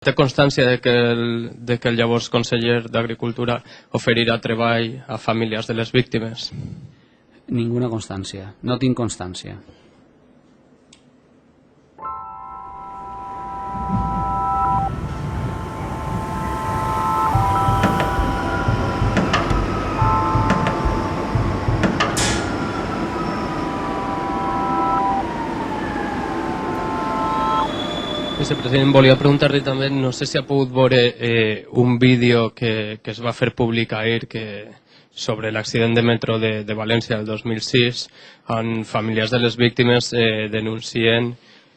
Té constància de que el llavors conseller d'Agricultura oferirà treball a famílies de les víctimes? Ninguna constància, no tinc constància. Vicepresident, volia preguntar-li també, no sé si ha pogut veure un vídeo que es va fer públic ahir sobre l'accident de metro de València del 2006, on famílies de les víctimes denuncien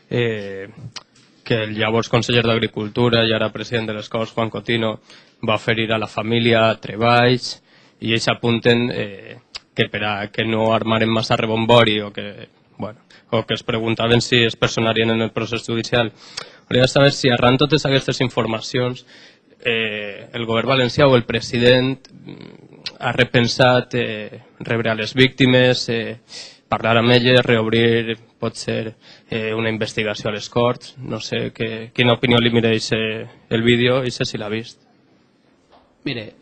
que el llavors conseller d'Agricultura i ara president de les Corts, Juan Cotino, va oferir a la família treballs i ells apunten que per a que no armaren massa rebombori o que es preguntaven si es personarien en el procés judicial. Volia saber si arran totes aquestes informacions el govern valencià o el president ha repensat rebre a les víctimes, parlar amb elles, reobrir potser una investigació a les Corts. No sé quina opinió li mereix el vídeo i sé si l'ha vist. Mire,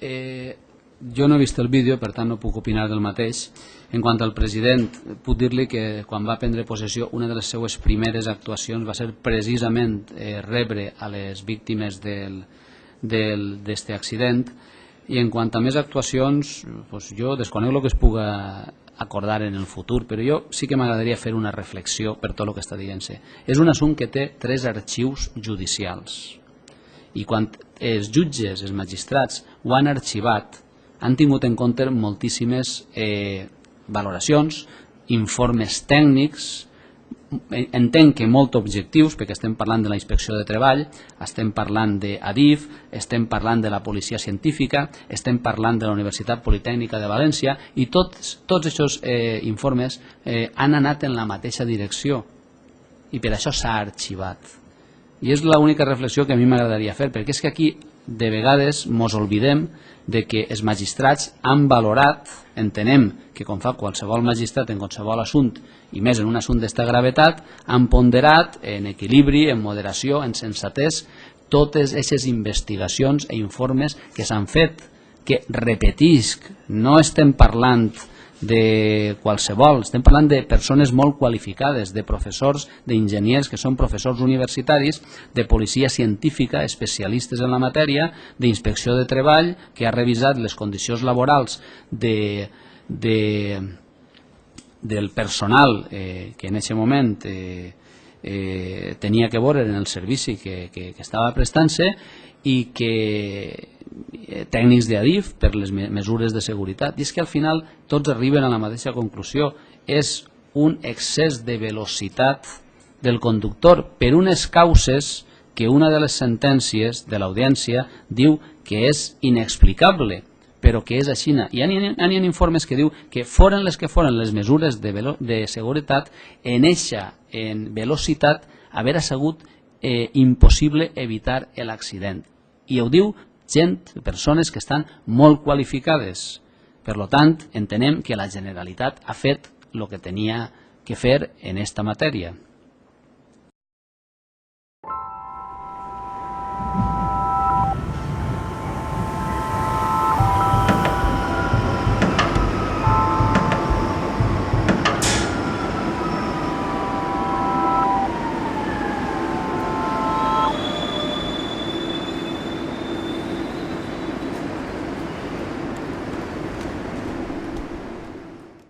jo no he vist el vídeo, per tant no puc opinar del mateix. En quant al president, puc dir-li que quan va prendre possessió, una de les seues primeres actuacions va ser precisament rebre a les víctimes d'aquest accident. I en quant a més actuacions, jo desconec el que es puga acordar en el futur, però jo sí que m'agradaria fer una reflexió per tot el que està dient-se. És un assumpte que té 3 arxius judicials i quan els jutges, els magistrats ho han arxivat, han tingut en compte moltíssimes valoracions, informes tècnics, entenc que molt objectius, perquè estem parlant de la Inspecció de Treball, estem parlant d'Adif, estem parlant de la Policia Científica, estem parlant de la Universitat Politècnica de València, i tots aquests informes han anat en la mateixa direcció i per això s'ha arxivat. I és l'única reflexió que a mi m'agradaria fer, perquè és que aquí de vegades ens oblidem de que els magistrats han valorat, entenem que com fa qualsevol magistrat en qualsevol assumpte, i més en un assumpte d'esta gravetat, han ponderat en equilibri, en moderació, en sensatès, totes aquestes investigacions i informes que s'han fet, que repetisc, no estem parlant de qualsevol, estem parlant de persones molt qualificades, de professors, d'enginyers que són professors universitaris, de policia científica, especialistes en la matèria, d'inspecció de treball, que ha revisat les condicions laborals del personal que en aquest moment tenia que veure en el servici que estava prestant-se i que tècnics d'Adif per les mesures de seguretat. I és que al final tots arriben a la mateixa conclusió, és un excés de velocitat del conductor per unes causes que una de les sentències de l'audiència diu que és inexplicable, però que és així. Hi ha informes que diu que foren les que foren les mesures de seguretat, en eixa velocitat haver sigut impossible evitar l'accident. I ho diu gent, persones que estan molt qualificades. Per tant, entenem que la Generalitat ha fet el que tenia que fer en aquesta matèria.